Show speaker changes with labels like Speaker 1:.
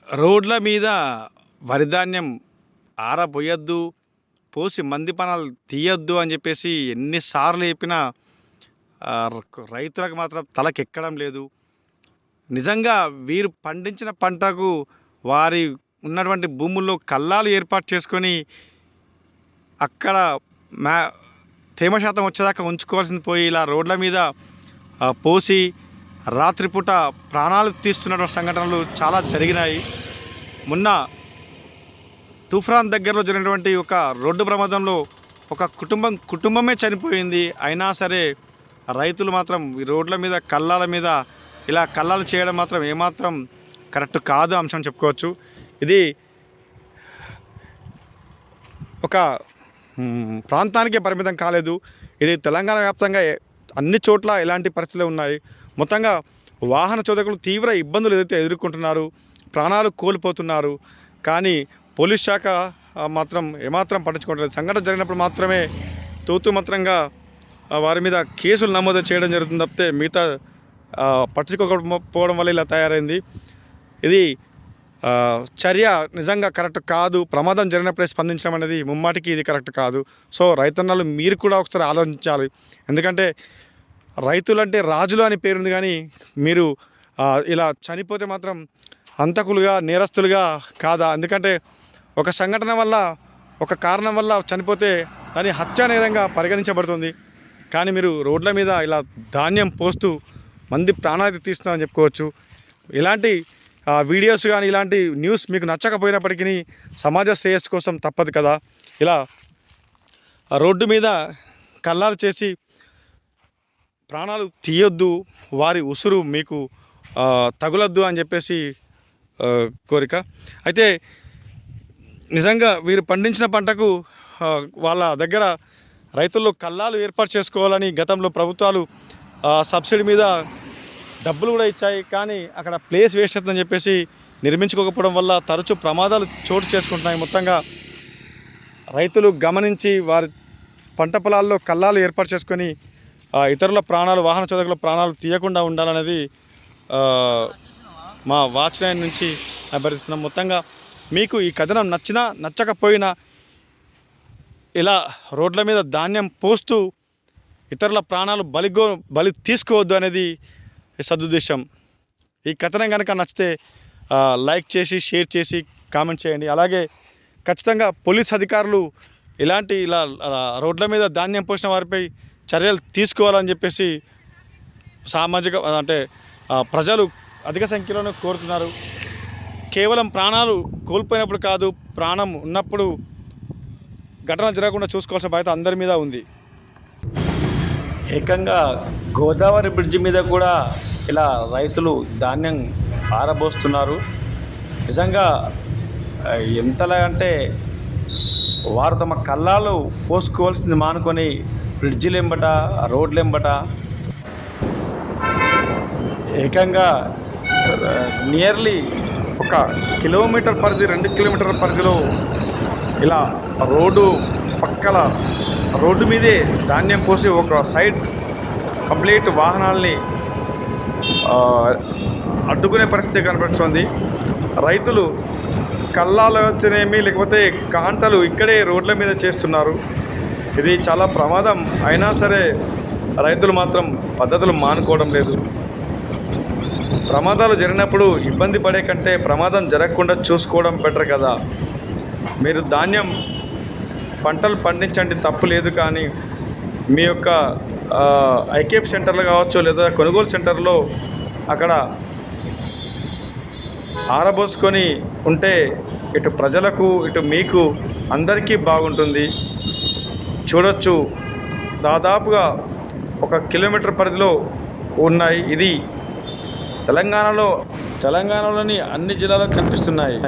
Speaker 1: రోడ్ల మీద వరిధాన్యం ఆరబోయొద్దు, పోసి మంది పనాలు తీయొద్దు అని చెప్పేసి ఎన్నిసార్లు చెప్పినా రైతులకు మాత్రం తలకెక్కడం లేదు. నిజంగా వీరు పండించిన పంటకు వారి ఉన్నటువంటి భూముల్లో కల్లాలు ఏర్పాటు చేసుకొని అక్కడ తేమ శాతం వచ్చేదాకా ఉంచుకోవాల్సింది పోయి ఇలా రోడ్ల మీద పోసి రాత్రిపూట ప్రాణాలు తీస్తున్న సంఘటనలు చాలా జరిగినాయి. మొన్న తూఫాన్ దగ్గరలో జరిగినటువంటి ఒక రోడ్డు ప్రమాదంలో ఒక కుటుంబమే చనిపోయింది. అయినా సరే రైతులు మాత్రం ఈ రోడ్ల మీద కల్లాల మీద ఇలా కల్లాలు చేయడం మాత్రం ఏమాత్రం కరెక్ట్ కాదు అంశం చెప్పుకోవచ్చు. ఇది ఒక ప్రాంతానికే పరిమితం కాలేదు, ఇది తెలంగాణ వ్యాప్తంగా అన్ని చోట్ల ఇలాంటి పరిస్థితులు ఉన్నాయి. మొత్తంగా వాహన చోదకులు తీవ్ర ఇబ్బందులు ఏదైతే ఎదుర్కొంటున్నారు, ప్రాణాలు కోల్పోతున్నారు. కానీ పోలీస్ శాఖ మాత్రం ఏమాత్రం పట్టించుకోవట్లేదు. సంఘటన జరిగినప్పుడు మాత్రమే తూతు మాత్రంగా వారి మీద కేసులు నమోదు చేయడం జరుగుతుంది తప్పితే మిగతా పట్టించుకోకపోవడం వల్ల ఇలా తయారైంది. ఇది చర్య నిజంగా కరెక్ట్ కాదు. ప్రమాదం జరిగినప్పుడే స్పందించడం అనేది ముమ్మాటికి ఇది కరెక్ట్ కాదు. సో రైతన్నలు మీరు కూడా ఒకసారి ఆలోచించాలి. ఎందుకంటే రైతులంటే రాజులు అని పేరుంది, కానీ మీరు ఇలా చనిపోతే మాత్రం హంతకులుగా నేరస్తులుగా కాదా? ఎందుకంటే ఒక సంఘటన వల్ల ఒక కారణం వల్ల చనిపోతే దాని హత్యా నేరంగా పరిగణించబడుతుంది. కానీ మీరు రోడ్ల మీద ఇలా ధాన్యం పోస్తూ మంది ప్రాణాలు తీస్తున్నారని చెప్పుకోవచ్చు. ఇలాంటి వీడియోస్ కానీ ఇలాంటి న్యూస్ మీకు నచ్చకపోయినప్పటికీ సమాజ శ్రేయస్సు కోసం తప్పదు కదా. ఇలా రోడ్డు మీద కల్లాలు చేసి ప్రాణాలు తీయొద్దు, వారి ఉసురు మీకు తగులొద్దు అని చెప్పేసి కోరిక. అయితే నిజంగా వీరు పండించిన పంటకు వాళ్ళ దగ్గర రైతుల్లో కల్లాలు ఏర్పాటు చేసుకోవాలని గతంలో ప్రభుత్వాలు సబ్సిడీ మీద డబ్బులు కూడా ఇచ్చాయి. కానీ అక్కడ ప్లేస్ వేస్ట్ అవుతుందని చెప్పేసి నిర్మించుకోకపోవడం వల్ల తరచూ ప్రమాదాలు చోటు చేసుకుంటున్నాయి. మొత్తంగా రైతులు గమనించి వారి పంట పొలాల్లో కల్లాలు ఏర్పాటు చేసుకొని ఇతరుల ప్రాణాలు, వాహన చోదకుల ప్రాణాలు తీయకుండా ఉండాలనేది మా వాచ్ లైన్ నుంచి అభ్యర్థిస్తున్నాం. మొత్తంగా మీకు ఈ కథనం నచ్చినా నచ్చకపోయినా ఇలా రోడ్ల మీద ధాన్యం పోస్తూ ఇతరుల ప్రాణాలు బలి తీసుకోవద్దు అనేది సదుద్దేశం. ఈ కథనం కనుక నచ్చితే లైక్ చేసి, షేర్ చేసి, కామెంట్ చేయండి. అలాగే ఖచ్చితంగా పోలీస్ అధికారులు ఇలాంటి ఇలా రోడ్ల మీద ధాన్యం పోసిన వారిపై చర్యలు తీసుకోవాలని చెప్పేసి సామాజిక ప్రజలు అధిక సంఖ్యలోనే కోరుతున్నారు. కేవలం ప్రాణాలు కోల్పోయినప్పుడు కాదు, ప్రాణం ఉన్నప్పుడు ఘటన జరగకుండా చూసుకోవాల్సిన బాధ్యత అందరి మీద ఉంది. ఏకంగా గోదావరి బ్రిడ్జి మీద కూడా ఇలా రైతులు ధాన్యం ఆరబోస్తున్నారు. నిజంగా ఎంతలా అంటే వారు తమ కల్లాలు పోసుకోవాల్సింది మానుకొని బ్రిడ్జిలెంబట, రోడ్లెంబట ఏకంగా నియర్లీ 1 కిలోమీటర్ పరిధి, 2 కిలోమీటర్ల పరిధిలో ఇలా రోడ్డు మీదే ధాన్యం పోసి ఒక సైడ్ కంప్లీట్ వాహనాల్ని అడ్డుకునే పరిస్థితి కనిపిస్తుంది. రైతులు కల్లాలు వచ్చనేమి లేకపోతే కాంటలు ఇక్కడే రోడ్ల మీద చేస్తున్నారు. ఇది చాలా ప్రమాదం. అయినా సరే రైతులు మాత్రం పద్ధతులు మానుకోవడం లేదు. ప్రమాదాలు జరిగినప్పుడు ఇబ్బంది పడే కంటే ప్రమాదం జరగకుండా చూసుకోవడం బెటర్ కదా. మీరు ధాన్యం పంటలు పండించండి, తప్పు లేదు. కానీ మీ యొక్క ఐకేప్ సెంటర్లు కావచ్చు లేదా కొనుగోలు సెంటర్లో అక్కడ ఆరబోసుకొని ఉంటే ఇటు ప్రజలకు, ఇటు మీకు అందరికీ బాగుంటుంది. చూడొచ్చు, దాదాపుగా 1 కిలోమీటర్ పరిధిలో ఉన్నాయి. ఇది తెలంగాణలోని అన్ని జిల్లాలకు కనిపిస్తున్నాయి.